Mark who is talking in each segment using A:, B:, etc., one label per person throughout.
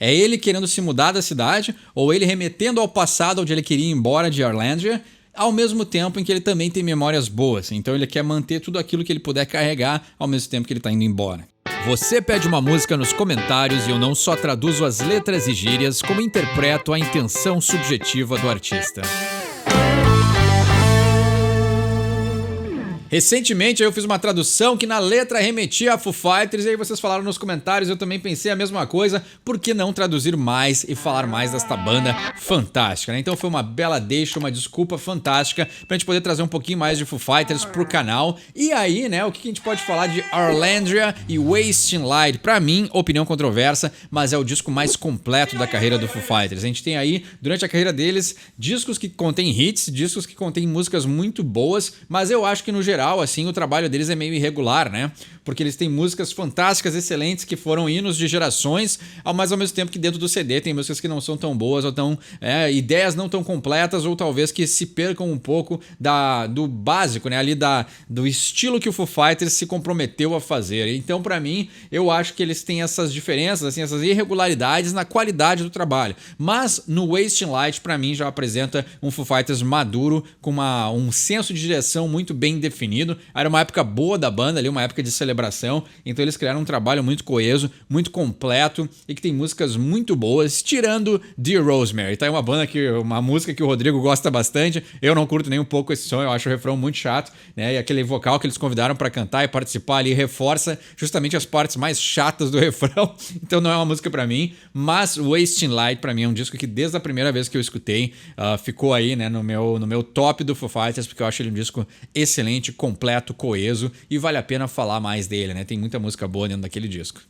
A: É ele querendo se mudar da cidade ou ele remetendo ao passado onde ele queria ir embora de Arlandria, ao mesmo tempo em que ele também tem memórias boas. Então ele quer manter tudo aquilo que ele puder carregar ao mesmo tempo que ele está indo embora. Você pede uma música nos comentários e eu não só traduzo as letras e gírias, como interpreto a intenção subjetiva do artista. Recentemente eu fiz uma tradução que na letra remetia a Foo Fighters e aí vocês falaram nos comentários, eu também pensei a mesma coisa, por que não traduzir mais e falar mais desta banda fantástica, né? Então foi uma bela deixa, uma desculpa fantástica pra gente poder trazer um pouquinho mais de Foo Fighters pro canal. E aí, né, o que a gente pode falar de Arlandria e Wasting Light? Pra mim, opinião controversa, mas é o disco mais completo da carreira do Foo Fighters. A gente tem aí, durante a carreira deles, discos que contêm hits, discos que contêm músicas muito boas, mas eu acho que no geral, assim, o trabalho deles é meio irregular, né? Porque eles têm músicas fantásticas, excelentes, que foram hinos de gerações, mas ao mesmo tempo que dentro do CD tem músicas que não são tão boas, ou tão ideias não tão completas, ou talvez que se percam um pouco do básico, né? Ali do estilo que o Foo Fighters se comprometeu a fazer. Então, pra mim, eu acho que eles têm essas diferenças, assim, essas irregularidades na qualidade do trabalho. Mas no Wasting Light, pra mim, já apresenta um Foo Fighters maduro, com um senso de direção muito bem definido. Era uma época boa da banda ali, uma época de celebração, então eles criaram um trabalho muito coeso, muito completo e que tem músicas muito boas, tirando Dear Rosemary. Tá, é uma música que o Rodrigo gosta bastante, eu não curto nem um pouco esse som, eu acho o refrão muito chato, né? E aquele vocal que eles convidaram para cantar e participar ali reforça justamente as partes mais chatas do refrão, então não é uma música para mim, mas Wasting Light para mim é um disco que desde a primeira vez que eu escutei, ficou aí, né, no meu top do Foo Fighters, porque eu acho ele um disco excelente, completo, coeso e vale a pena falar mais dele, né? Tem muita música boa dentro daquele disco.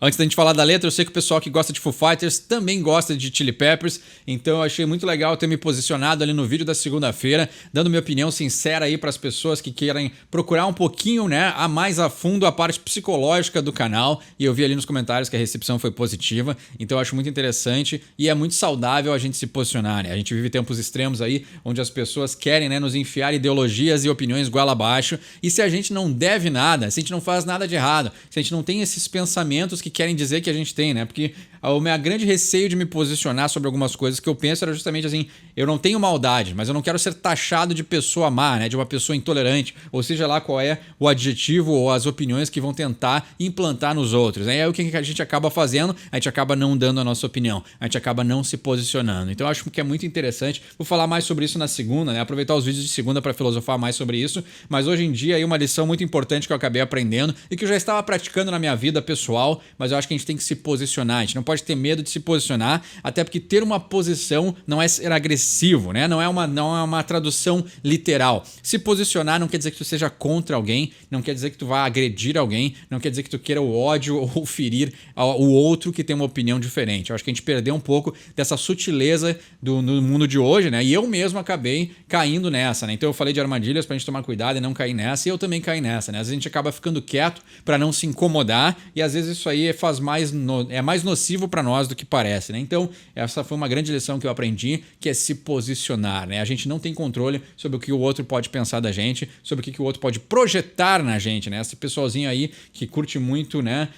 A: Antes da gente falar da letra, eu sei que o pessoal que gosta de Foo Fighters também gosta de Chili Peppers, então eu achei muito legal ter me posicionado ali no vídeo da segunda-feira, dando minha opinião sincera aí para as pessoas que querem procurar um pouquinho, né, mais a fundo a parte psicológica do canal, e eu vi ali nos comentários que a recepção foi positiva, então eu acho muito interessante e é muito saudável a gente se posicionar, né? A gente vive tempos extremos aí, onde as pessoas querem, né, nos enfiar ideologias e opiniões goela abaixo, e se a gente não deve nada, se a gente não faz nada de errado, se a gente não tem esses pensamentos que querem dizer que a gente tem, né? Porque o meu grande receio de me posicionar sobre algumas coisas que eu penso era justamente assim, eu não tenho maldade, mas eu não quero ser taxado de pessoa má, né? De uma pessoa intolerante, ou seja lá qual é o adjetivo ou as opiniões que vão tentar implantar nos outros, né? E aí o que a gente acaba fazendo? A gente acaba não dando a nossa opinião, a gente acaba não se posicionando. Então eu acho que é muito interessante, vou falar mais sobre isso na segunda, né? Aproveitar os vídeos de segunda para filosofar mais sobre isso, mas hoje em dia aí uma lição muito importante que eu acabei aprendendo e que eu já estava praticando na minha vida pessoal, mas eu acho que a gente tem que se posicionar, a gente não pode ter medo de se posicionar, até porque ter uma posição não é ser agressivo, né? Não é uma tradução literal. Se posicionar não quer dizer que tu seja contra alguém, não quer dizer que tu vá agredir alguém, não quer dizer que tu queira o ódio ou ferir o outro que tem uma opinião diferente. Eu acho que a gente perdeu um pouco dessa sutileza no mundo de hoje, né? E eu mesmo acabei caindo nessa, né? Então eu falei de armadilhas pra gente tomar cuidado e não cair nessa, e eu também caí nessa, né? Às vezes a gente acaba ficando quieto pra não se incomodar, e às vezes isso aí é mais nocivo para nós do que parece, né? Então, essa foi uma grande lição que eu aprendi, que é se posicionar, né? A gente não tem controle sobre o que o outro pode pensar da gente, sobre o que o outro pode projetar na gente, né? Esse pessoalzinho aí que curte muito, né,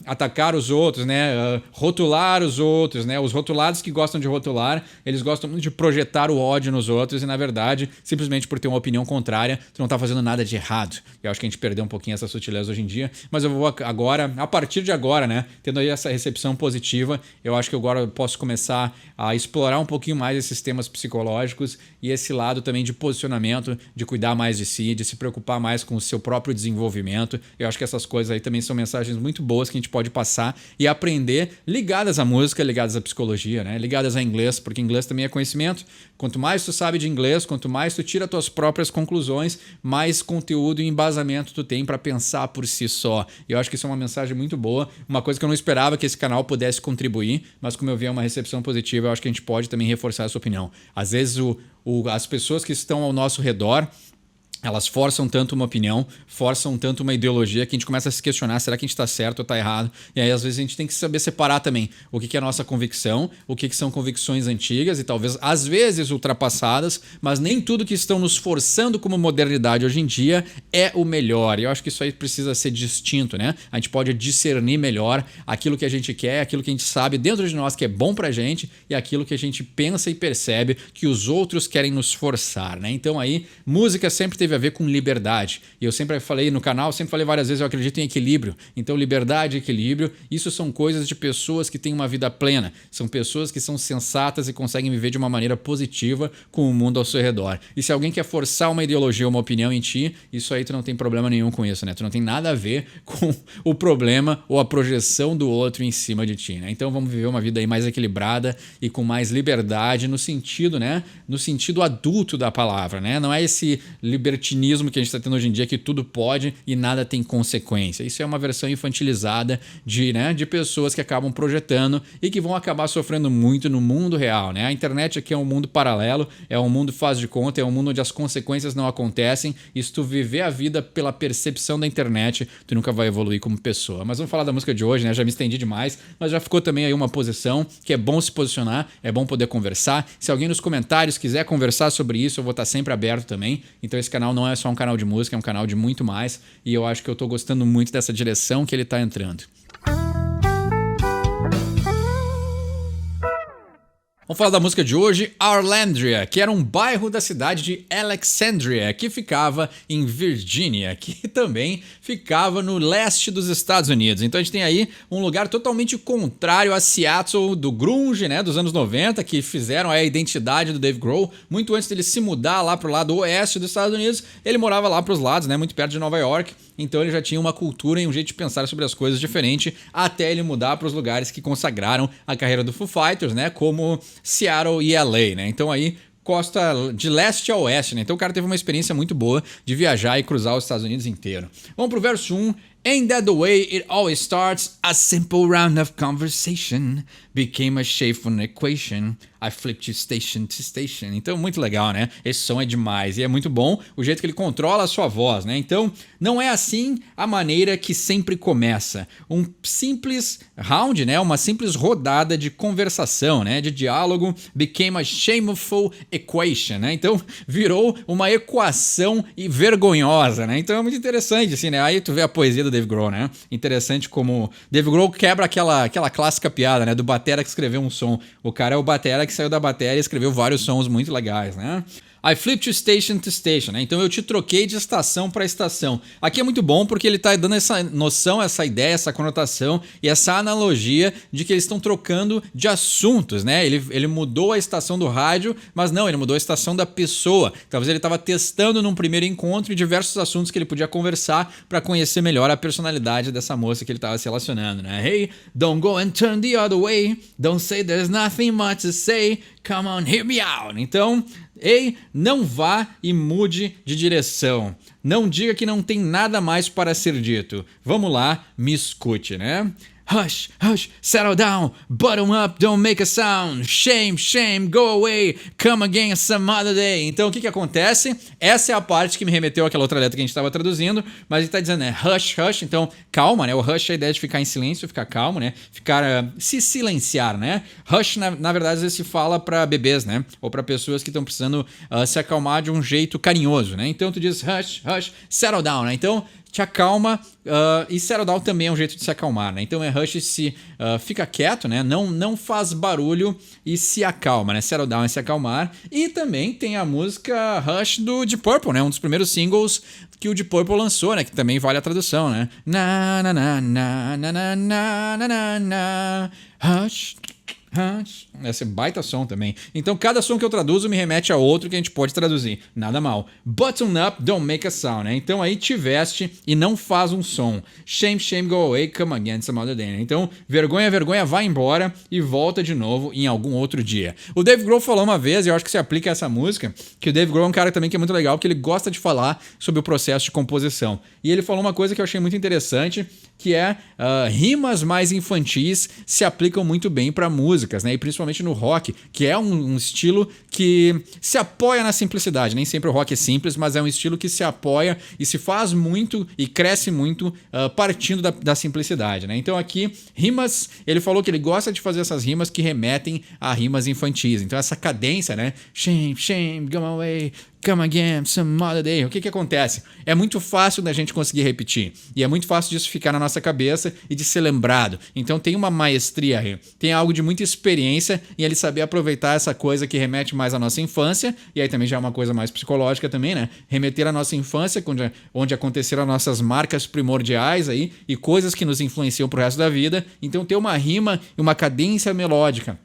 A: atacar os outros, né, rotular os outros, né? Os rotulados que gostam de rotular, eles gostam muito de projetar o ódio nos outros e, na verdade, simplesmente por ter uma opinião contrária, tu não tá fazendo nada de errado. Eu acho que a gente perdeu um pouquinho essa sutileza hoje em dia, mas eu vou agora, a partir de agora, né, tendo aí essa recepção positiva, eu acho que agora eu posso começar a explorar um pouquinho mais esses temas psicológicos e esse lado também de posicionamento, de cuidar mais de si, de se preocupar mais com o seu próprio desenvolvimento. Eu acho que essas coisas aí também são mensagens muito boas que a gente pode passar e aprender ligadas à música, ligadas à psicologia, né, ligadas a inglês, porque inglês também é conhecimento. Quanto mais tu sabe de inglês, quanto mais tu tira tuas próprias conclusões, mais conteúdo e embasamento tu tem para pensar por si só. E eu acho que isso é uma mensagem muito boa, uma coisa que eu não esperava que esse canal pudesse contribuir, mas como eu vi é uma recepção positiva, eu acho que a gente pode também reforçar essa opinião. Às vezes as pessoas que estão ao nosso redor elas forçam tanto uma opinião, forçam tanto uma ideologia que a gente começa a se questionar, será que a gente está certo ou está errado? E aí às vezes a gente tem que saber separar também o que é a nossa convicção, o que são convicções antigas e talvez às vezes ultrapassadas, mas nem tudo que estão nos forçando como modernidade hoje em dia é o melhor. E eu acho que isso aí precisa ser distinto, né? A gente pode discernir melhor aquilo que a gente quer, aquilo que a gente sabe dentro de nós que é bom pra gente e aquilo que a gente pensa e percebe que os outros querem nos forçar, né? Então aí, música sempre teve a ver com liberdade. E eu sempre falei no canal, sempre falei várias vezes, eu acredito em equilíbrio. Então, liberdade e equilíbrio, isso são coisas de pessoas que têm uma vida plena. São pessoas que são sensatas e conseguem viver de uma maneira positiva com o mundo ao seu redor. E se alguém quer forçar uma ideologia ou uma opinião em ti, isso aí tu não tem problema nenhum com isso, né? Tu não tem nada a ver com o problema ou a projeção do outro em cima de ti, né? Então, vamos viver uma vida aí mais equilibrada e com mais liberdade no sentido, né? No sentido adulto da palavra, né? Não é esse libertinismo que a gente está tendo hoje em dia que tudo pode e nada tem consequência. Isso é uma versão infantilizada de pessoas que acabam projetando e que vão acabar sofrendo muito no mundo real, né? A internet aqui é um mundo paralelo, é um mundo faz de conta, é um mundo onde as consequências não acontecem e se tu viver a vida pela percepção da internet, tu nunca vai evoluir como pessoa. Mas vamos falar da música de hoje, né? Já me estendi demais, mas já ficou também aí uma posição que é bom se posicionar, é bom poder conversar. Se alguém nos comentários quiser conversar sobre isso, eu vou estar sempre aberto também. Então esse canal não é só um canal de música, é um canal de muito mais e eu acho que eu tô gostando muito dessa direção que ele tá entrando. Vamos falar da música de hoje, Arlandria, que era um bairro da cidade de Alexandria, que ficava em Virgínia, que também ficava no leste dos Estados Unidos. Então a gente tem aí um lugar totalmente contrário a Seattle do grunge, né, dos anos 90, que fizeram a identidade do Dave Grohl. Muito antes dele se mudar lá pro lado oeste dos Estados Unidos, ele morava lá pros lados, né, muito perto de Nova York. Então ele já tinha uma cultura e um jeito de pensar sobre as coisas diferente até ele mudar para os lugares que consagraram a carreira do Foo Fighters, né? Como Seattle e LA, né? Então aí costa de leste a oeste, né? Então o cara teve uma experiência muito boa de viajar e cruzar os Estados Unidos inteiro. Vamos pro verso 1. Ain't that the way it always starts? A simple round of conversation became a shape on an equation. I flipped you station to station. Então, muito legal, né? Esse som é demais e é muito bom o jeito que ele controla a sua voz, né? Então, não é assim a maneira que sempre começa. Um simples round, né? Uma simples rodada de conversação, né? De diálogo became a shameful equation, né? Então, virou uma equação e vergonhosa, né? Então, é muito interessante, assim, né? Aí tu vê a poesia do Dave Grohl, né? Interessante como Dave Grohl quebra aquela clássica piada, né? Do batera que escreveu um som. O cara é o batera que saiu da bateria e escreveu vários sons muito legais, né? I flipped you station to station, né? Então eu te troquei de estação para estação. Aqui é muito bom porque ele tá dando essa noção, essa ideia, essa conotação e essa analogia de que eles estão trocando de assuntos, né? Ele mudou a estação do rádio, mas não, ele mudou a estação da pessoa. Talvez ele estava testando num primeiro encontro diversos assuntos que ele podia conversar para conhecer melhor a personalidade dessa moça que ele estava se relacionando, né? Hey, don't go and turn the other way. Don't say there's nothing much to say. Come on, hear me out. Então, ei, não vá e mude de direção. Não diga que não tem nada mais para ser dito. Vamos lá, me escute, né? Hush, hush, settle down, bottom up, don't make a sound. Shame, shame, go away, come again some other day. Então o que acontece? Essa é a parte que me remeteu àquela outra letra que a gente estava traduzindo, mas ele está dizendo, né? Hush, hush, então calma, né? O hush é a ideia de ficar em silêncio, ficar calmo, né? Ficar, se silenciar, né? Hush, na verdade, às vezes se fala para bebês, né? Ou para pessoas que estão precisando se acalmar de um jeito carinhoso, né? Então tu diz hush, hush, settle down, né? Então te acalma e settle down também é um jeito de se acalmar, né? Então é hush se fica quieto, né? Não faz barulho e se acalma, né? Settle down é se acalmar. E também tem a música Hush do Deep Purple, né? Um dos primeiros singles que o Deep Purple lançou, né? Que também vale a tradução, né? Na na na na na na na na na hush. Esse baita som também. Então cada som que eu traduzo me remete a outro que a gente pode traduzir. Nada mal. Button up, don't make a sound, né? Então aí te veste e não faz um som. Shame, shame, go away, come again some other day, né? Então vergonha, vergonha, vai embora e volta de novo em algum outro dia. O Dave Grohl falou uma vez, e eu acho que se aplica a essa música, que o Dave Grohl é um cara também que é muito legal, porque ele gosta de falar sobre o processo de composição. E ele falou uma coisa que eu achei muito interessante, que é rimas mais infantis se aplicam muito bem para música. músicas, né? E principalmente no rock, que é um estilo que se apoia na simplicidade. Nem sempre o rock é simples, mas é um estilo que se apoia e se faz muito e cresce muito partindo da simplicidade, né? Então aqui, rimas, ele falou que ele gosta de fazer essas rimas que remetem a rimas infantis. Então essa cadência, né? Shame, shame, go away, come again, some other day. O que acontece? É muito fácil da gente conseguir repetir. E é muito fácil disso ficar na nossa cabeça e de ser lembrado. Então tem uma maestria aí. Tem algo de muita experiência em ele saber aproveitar essa coisa que remete mais à nossa infância. E aí também já é uma coisa mais psicológica também, né? Remeter à nossa infância, onde aconteceram as nossas marcas primordiais aí e coisas que nos influenciam pro resto da vida. Então ter uma rima e uma cadência melódica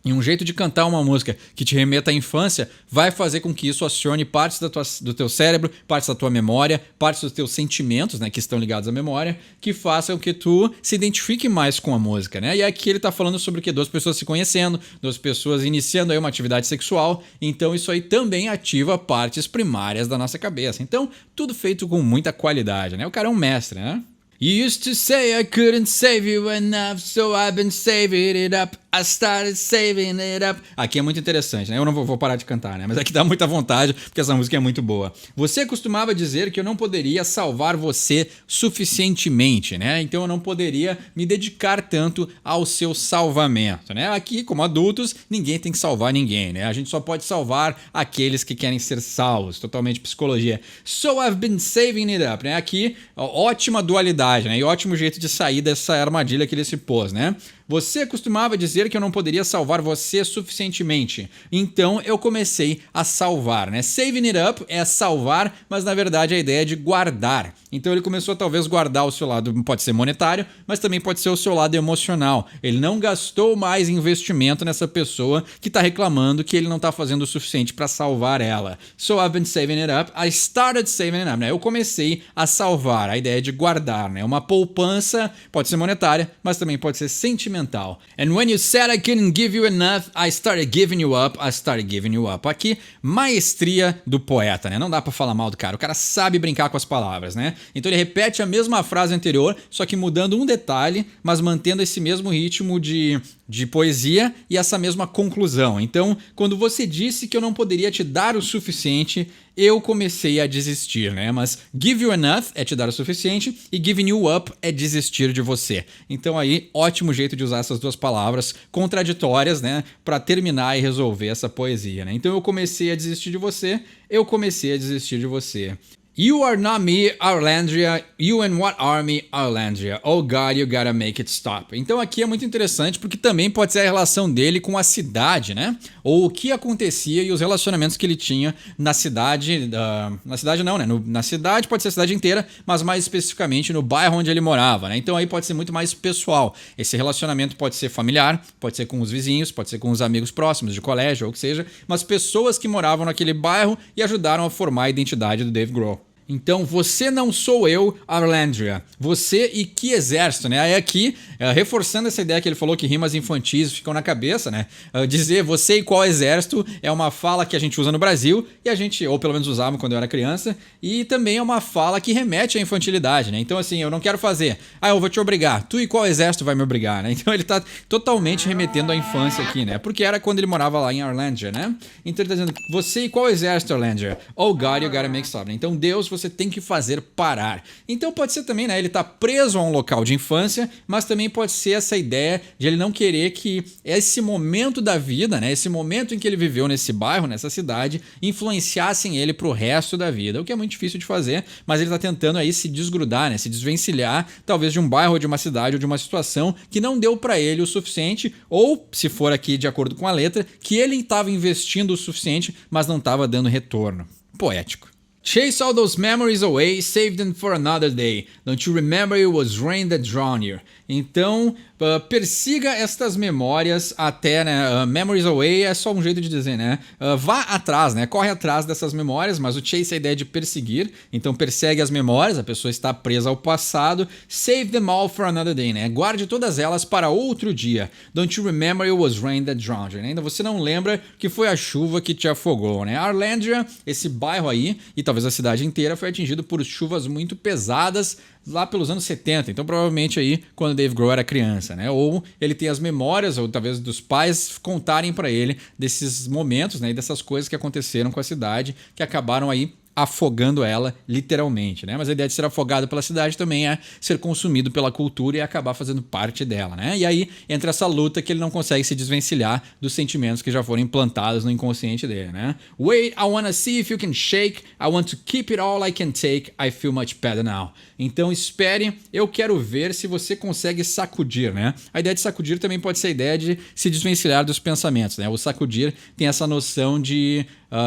A: e um jeito de cantar uma música que te remeta à infância vai fazer com que isso acione partes do teu cérebro, partes da tua memória, partes dos teus sentimentos, né, que estão ligados à memória, que façam que tu se identifique mais com a música, né? E aqui ele tá falando sobre o quê? Duas pessoas se conhecendo, duas pessoas iniciando aí uma atividade sexual, então isso aí também ativa partes primárias da nossa cabeça. Então, tudo feito com muita qualidade, né? O cara é um mestre, né? You used to say I couldn't save you enough, so I've been saving it up. I started saving it up. Aqui é muito interessante, né? Eu não vou parar de cantar, né? Mas aqui dá muita vontade, porque essa música é muito boa. Você costumava dizer que eu não poderia salvar você suficientemente, né? Então eu não poderia me dedicar tanto ao seu salvamento, né? Aqui, como adultos, ninguém tem que salvar ninguém, né? A gente só pode salvar aqueles que querem ser salvos. Totalmente psicologia. So I've been saving it up, né? Aqui, ótima dualidade, né? E ótimo jeito de sair dessa armadilha que ele se pôs, né? Você costumava dizer que eu não poderia salvar você suficientemente. Então eu comecei a salvar, né? Saving it up é salvar, mas na verdade a ideia é de guardar. Então ele começou a talvez guardar o seu lado, pode ser monetário, mas também pode ser o seu lado emocional. Ele não gastou mais investimento nessa pessoa que está reclamando que ele não está fazendo o suficiente para salvar ela. So I've been saving it up. I started saving it up, né? Eu comecei a salvar. A ideia é de guardar, né? Uma poupança pode ser monetária, mas também pode ser sentimental. And when you said I couldn't give you enough, I started giving you up, I started giving you up. Aqui, maestria do poeta, né? Não dá pra falar mal do cara. O cara sabe brincar com as palavras, né? Então ele repete a mesma frase anterior, só que mudando um detalhe, mas mantendo esse mesmo ritmo de poesia e essa mesma conclusão. Então, quando você disse que eu não poderia te dar o suficiente, eu comecei a desistir, né? Mas give you enough é te dar o suficiente e giving you up é desistir de você. Então aí, ótimo jeito de usar essas duas palavras contraditórias, né? Para terminar e resolver essa poesia, né? Então eu comecei a desistir de você, eu comecei a desistir de você. You are not me, Arlandria. You and what army, Arlandria? Oh God, you gotta make it stop. Então aqui é muito interessante porque também pode ser a relação dele com a cidade, né? Ou o que acontecia e os relacionamentos que ele tinha na cidade. Na cidade não, né? Na cidade pode ser a cidade inteira, mas mais especificamente no bairro onde ele morava, né? Então aí pode ser muito mais pessoal. Esse relacionamento pode ser familiar, pode ser com os vizinhos, pode ser com os amigos próximos de colégio ou o que seja, mas pessoas que moravam naquele bairro e ajudaram a formar a identidade do Dave Grohl. Então, você não sou eu, Arlandria. Você e que exército, né? Aí aqui, reforçando essa ideia que ele falou que rimas infantis ficam na cabeça, né? Dizer você e qual exército é uma fala que a gente usa no Brasil e a gente, ou pelo menos usava quando eu era criança, e também é uma fala que remete à infantilidade, né? Então, assim, eu não quero fazer. Eu vou te obrigar. Tu e qual exército vai me obrigar, né? Então, ele tá totalmente remetendo à infância aqui, né? Porque era quando ele morava lá em Arlandria, né? Então, ele tá dizendo, você e qual exército, Arlandria? Oh God, you gotta make stop. Né? Então, Deus, você tem que fazer parar. Então pode ser também, né? Ele tá preso a um local de infância, mas também pode ser essa ideia de ele não querer que esse momento da vida, né? Esse momento em que ele viveu nesse bairro, nessa cidade, influenciassem ele pro resto da vida. O que é muito difícil de fazer, mas ele tá tentando aí se desgrudar, né? Se desvencilhar, talvez de um bairro, ou de uma cidade, ou de uma situação que não deu para ele o suficiente, ou, se for aqui de acordo com a letra, que ele estava investindo o suficiente, mas não estava dando retorno. Poético. Chase all those memories away, save them for another day. Don't you remember it was rain that drowned you? Então, persiga estas memórias até, né? Memories away é só um jeito de dizer, né? Vá atrás, né? Corre atrás dessas memórias, mas o chase é a ideia de perseguir. Então, persegue as memórias, a pessoa está presa ao passado. Save them all for another day, né? Guarde todas elas para outro dia. Don't you remember it was rain that drowned you? Né? Ainda você não lembra que foi a chuva que te afogou, né? Arlandria, esse bairro aí, e talvez a cidade inteira, foi atingido por chuvas muito pesadas lá pelos anos 70, então provavelmente aí quando Dave Grohl era criança, né? Ou ele tem as memórias, ou talvez dos pais contarem para ele desses momentos, né? E dessas coisas que aconteceram com a cidade, que acabaram aí afogando ela, literalmente, né? Mas a ideia de ser afogado pela cidade também é ser consumido pela cultura e acabar fazendo parte dela, né? E aí entra essa luta que ele não consegue se desvencilhar dos sentimentos que já foram implantados no inconsciente dele, né? Wait, I wanna see if you can shake. I want to keep it all I can take. I feel much better now. Então espere, eu quero ver se você consegue sacudir, né? A ideia de sacudir também pode ser a ideia de se desvencilhar dos pensamentos, né? O sacudir tem essa noção de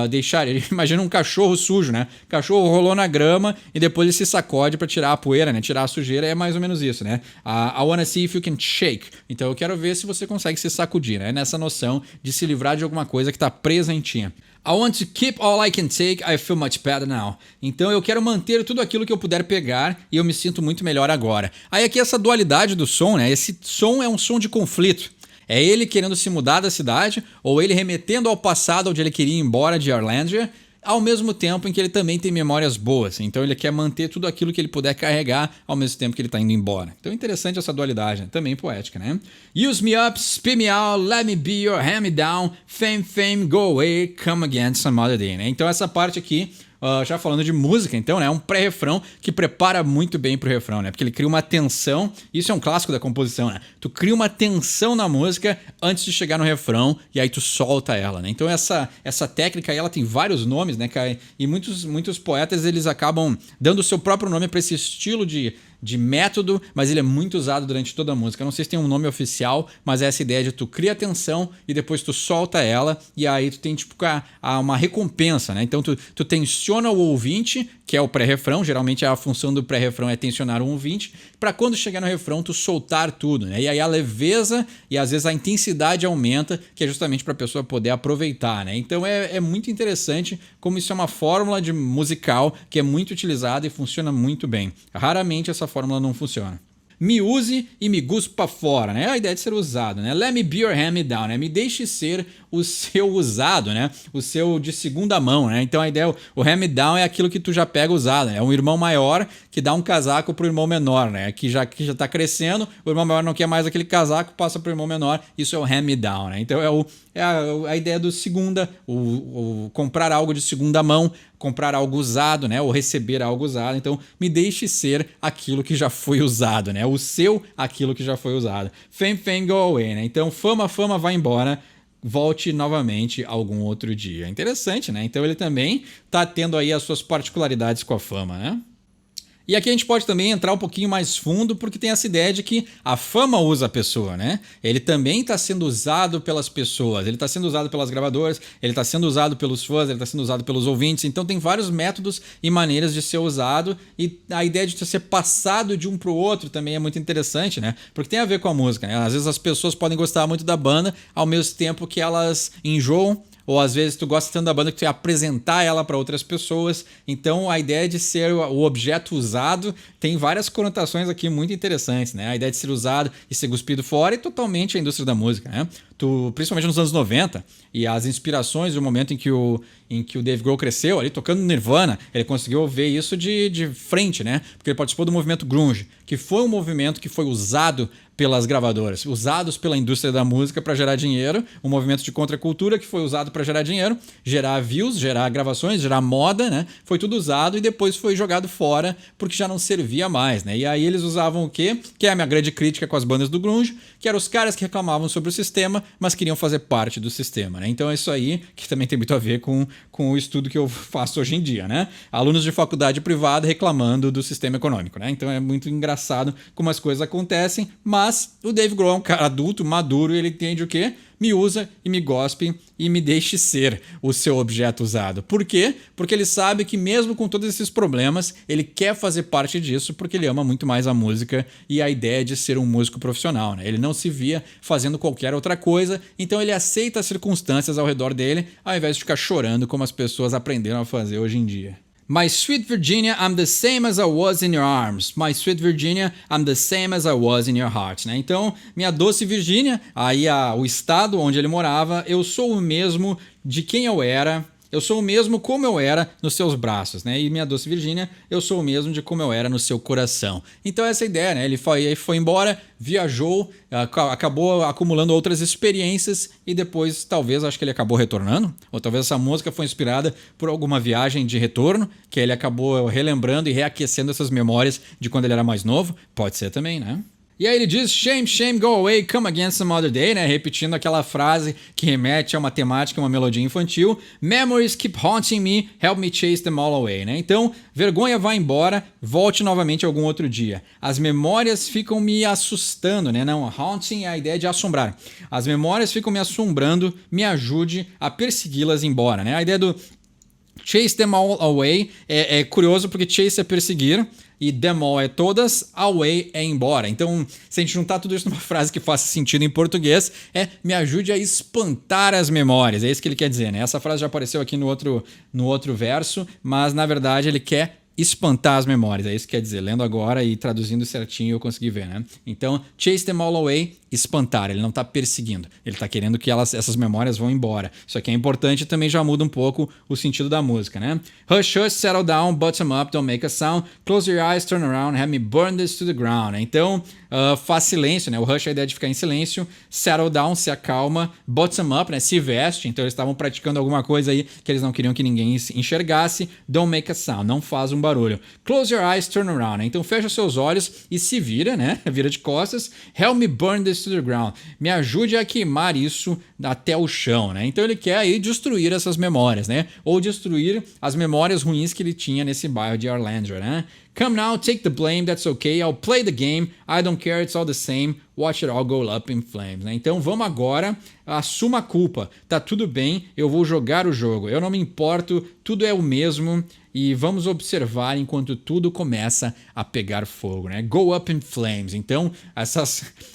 A: deixar... Imagina um cachorro sujo, né? O cachorro rolou na grama e depois ele se sacode para tirar a poeira, né? Tirar a sujeira, é mais ou menos isso, né? I wanna see if you can shake. Então eu quero ver se você consegue se sacudir, né? Nessa noção de se livrar de alguma coisa que está presa em ti. I want to keep all I can take, I feel much better now. Então eu quero manter tudo aquilo que eu puder pegar e eu me sinto muito melhor agora. Aí aqui essa dualidade do som, né? Esse som é um som de conflito. É ele querendo se mudar da cidade ou ele remetendo ao passado onde ele queria ir embora de Arlandia, ao mesmo tempo em que ele também tem memórias boas. Então ele quer manter tudo aquilo que ele puder carregar ao mesmo tempo que ele está indo embora. Então é interessante essa dualidade, né? Também poética, né? Use me up, spit me out, let me be your hand-me-down, fame, go away, come again some other day, né? Então essa parte aqui, já falando de música, então, né? É um pré-refrão que prepara muito bem pro refrão, né? Porque ele cria uma tensão, isso é um clássico da composição, né? Tu cria uma tensão na música antes de chegar no refrão e aí tu solta ela, né? Então essa técnica aí, ela tem vários nomes, né, cara? E muitos poetas, eles acabam dando o seu próprio nome para esse estilo de método, mas ele é muito usado durante toda a música. Eu não sei se tem um nome oficial, mas é essa ideia de tu cria tensão e depois tu solta ela e aí tu tem tipo uma recompensa, né? Então tu tensiona o ouvinte, que é o pré-refrão, geralmente a função do pré-refrão é tensionar o ouvinte, para quando chegar no refrão tu soltar tudo, né? E aí a leveza e às vezes a intensidade aumenta, que é justamente para a pessoa poder aproveitar, né? Então é muito interessante como isso é uma fórmula de musical que é muito utilizada e funciona muito bem. Raramente essa fórmula não funciona. Me use e me guspa fora, né? É a ideia de ser usado, né? Let me be your hand-me-down, né? Me deixe ser o seu usado, né? O seu de segunda mão, né? Então a ideia, o hand-me-down é aquilo que tu já pega usado, né? É um irmão maior que dá um casaco pro irmão menor, né? Que já tá crescendo, o irmão maior não quer mais aquele casaco, passa pro irmão menor, isso é o hand-me-down, né? Então é a ideia do segunda, o comprar algo de segunda mão, comprar algo usado, né? Ou receber algo usado. Então, me deixe ser aquilo que já foi usado, né? O seu, aquilo que já foi usado. Fame, go away, né? Então, fama, vai embora. Volte novamente algum outro dia. Interessante, né? Então, ele também tá tendo aí as suas particularidades com a fama, né? E aqui a gente pode também entrar um pouquinho mais fundo, porque tem essa ideia de que a fama usa a pessoa, né? Ele também está sendo usado pelas pessoas, ele está sendo usado pelas gravadoras, ele está sendo usado pelos fãs, ele está sendo usado pelos ouvintes. Então tem vários métodos e maneiras de ser usado, e a ideia de ser passado de um para o outro também é muito interessante, né? Porque tem a ver com a música, né? Às vezes as pessoas podem gostar muito da banda, ao mesmo tempo que elas enjoam, ou às vezes tu gosta tanto da banda que tu ia apresentar ela para outras pessoas. Então a ideia de ser o objeto usado tem várias conotações aqui muito interessantes, né? A ideia de ser usado e ser cuspido fora é totalmente a indústria da música, né? Principalmente nos anos 90, e as inspirações do momento em que o Dave Grohl cresceu, ali tocando no Nirvana, ele conseguiu ver isso de frente, né? Porque ele participou do movimento grunge, que foi um movimento que foi usado pelas gravadoras, usados pela indústria da música para gerar dinheiro, um movimento de contracultura que foi usado para gerar dinheiro, gerar views, gerar gravações, gerar moda, né? Foi tudo usado e depois foi jogado fora porque já não servia mais, né? E aí eles usavam o quê? Que é a minha grande crítica com as bandas do grunge, que eram os caras que reclamavam sobre o sistema, mas queriam fazer parte do sistema, né? Então é isso aí que também tem muito a ver com o estudo que eu faço hoje em dia, né? Alunos de faculdade privada reclamando do sistema econômico, né? Então é muito engraçado como as coisas acontecem, mas o Dave Grohl é um cara adulto, maduro, e ele entende o quê? Me usa e me gospe e me deixe ser o seu objeto usado. Por quê? Porque ele sabe que mesmo com todos esses problemas, ele quer fazer parte disso porque ele ama muito mais a música e a ideia de ser um músico profissional, né? Ele não se via fazendo qualquer outra coisa, então ele aceita as circunstâncias ao redor dele, ao invés de ficar chorando como as pessoas aprenderam a fazer hoje em dia. My sweet Virginia, I'm the same as I was in your arms. My sweet Virginia, I'm the same as I was in your heart. Né? Então, minha doce Virgínia, aí o estado onde ele morava, eu sou o mesmo de quem eu era eu sou o mesmo como eu era nos seus braços, né? E minha doce Virgínia, eu sou o mesmo de como eu era no seu coração. Então essa é a ideia, né? Ele foi embora, viajou, acabou acumulando outras experiências e depois talvez acho que ele acabou retornando, ou talvez essa música foi inspirada por alguma viagem de retorno, que ele acabou relembrando e reaquecendo essas memórias de quando ele era mais novo. Pode ser também, né? E aí ele diz, shame, shame, go away, come again some other day, né? Repetindo aquela frase que remete a uma temática, uma melodia infantil. Memories keep haunting me, help me chase them all away, né? Então, vergonha vai embora, volte novamente algum outro dia. As memórias ficam me assustando, né? Não, haunting é a ideia de assombrar. As memórias ficam me assombrando, me ajude a persegui-las embora, né? A ideia do chase them all away é curioso porque chase é perseguir e them all é todas, away é embora. Então, se a gente juntar tudo isso numa frase que faça sentido em português, me ajude a espantar as memórias. É isso que ele quer dizer, né? Essa frase já apareceu aqui no outro verso, mas na verdade ele quer espantar as memórias, é isso que quer dizer. Lendo agora e traduzindo certinho eu consegui ver, né? Então, chase them all away, espantar. Ele não está perseguindo. Ele está querendo que essas memórias vão embora. Isso aqui é importante e também já muda um pouco o sentido da música, né? Hush, hush, settle down, bottom up, don't make a sound. Close your eyes, turn around, have me burn this to the ground. Então, faz silêncio, né? O hush é a ideia de ficar em silêncio. Settle down, se acalma. Bottom up, né? Se veste. Então, eles estavam praticando alguma coisa aí que eles não queriam que ninguém enxergasse. Don't make a sound. Não faz um barulho. Close your eyes, turn around. Né? Então, fecha seus olhos e se vira, né? Vira de costas. Help me burn this to the ground. Me ajude a queimar isso até o chão, né? Então ele quer aí destruir essas memórias, né? Ou destruir as memórias ruins que ele tinha nesse bairro de Arlandra, né? Come now, take the blame, that's okay. I'll play the game. I don't care, it's all the same. Watch it all go up in flames. Né? Então vamos agora, assuma a culpa. Tá tudo bem, eu vou jogar o jogo. Eu não me importo, tudo é o mesmo. E vamos observar enquanto tudo começa a pegar fogo, né? Go up in flames. Então,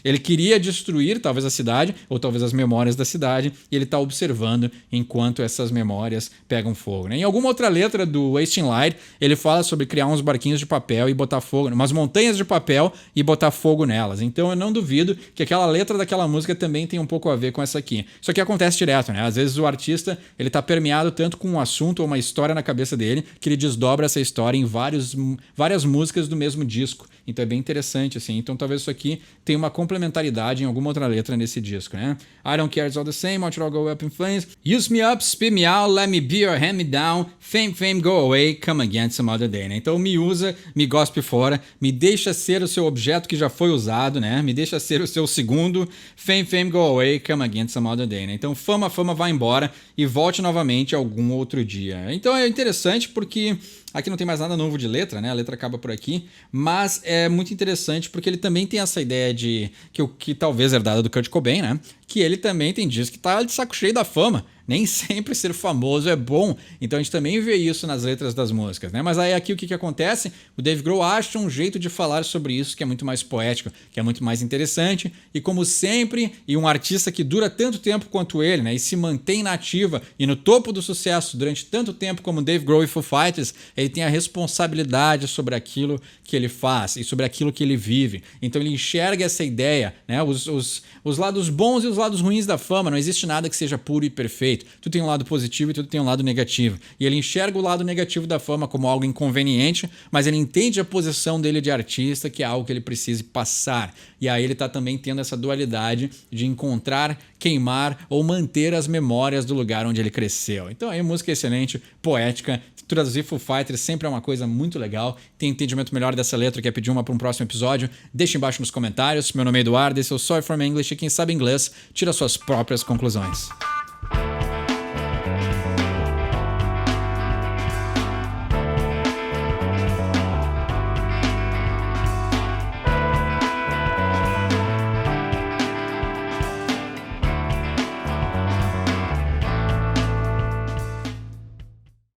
A: ele queria destruir talvez a cidade, ou talvez as memórias da cidade, e ele está observando enquanto essas memórias pegam fogo, né? Em alguma outra letra do Wasting Light, ele fala sobre criar uns barquinhos de papel e botar fogo, umas montanhas de papel e botar fogo nelas. Então, eu não duvido que aquela letra daquela música também tem um pouco a ver com essa aqui. Isso aqui acontece direto, né? Às vezes o artista, ele tá permeado tanto com um assunto ou uma história na cabeça dele, que ele desdobra essa história em várias músicas do mesmo disco. Então é bem interessante, assim. Então talvez isso aqui tenha uma complementaridade em alguma outra letra nesse disco, né? I don't care, it's all the same, watch it all go up in flames. Use me up, spit me out, let me be or hand me down. Fame, fame, go away, come again some other day, né? Então me usa, me gospe fora, me deixa ser o seu objeto que já foi usado, né? Me deixa ser o seu segundo. Fame, fame, go away, come again some other day, né? Então fama, fama, vai embora e volte novamente algum outro dia. Então é interessante porque aqui não tem mais nada novo de letra, né? A letra acaba por aqui, mas é muito interessante porque ele também tem essa ideia de que talvez herdada do Kurt Cobain, né? Que ele também tem disco que tá de saco cheio da fama. Nem sempre ser famoso é bom. Então a gente também vê isso nas letras das músicas, né? Mas aí aqui o que acontece? O Dave Grohl acha um jeito de falar sobre isso que é muito mais poético, que é muito mais interessante. E como sempre, e um artista que dura tanto tempo quanto ele, né? E se mantém na ativa e no topo do sucesso durante tanto tempo como Dave Grohl e Foo Fighters, ele tem a responsabilidade sobre aquilo que ele faz e sobre aquilo que ele vive. Então ele enxerga essa ideia, né? Os lados bons e os lados ruins da fama. Não existe nada que seja puro e perfeito. Tudo tem um lado positivo e tudo tem um lado negativo. E ele enxerga o lado negativo da fama como algo inconveniente, mas ele entende a posição dele de artista, que é algo que ele precisa passar. E aí ele está também tendo essa dualidade de encontrar, queimar ou manter as memórias do lugar onde ele cresceu. Então aí música excelente, poética. Traduzir Foo Fighters sempre é uma coisa muito legal. Tem entendimento melhor dessa letra, quer pedir uma para um próximo episódio? Deixa embaixo nos comentários. Meu nome é Eduardo, esse é o Soy From English e quem sabe inglês tira suas próprias conclusões.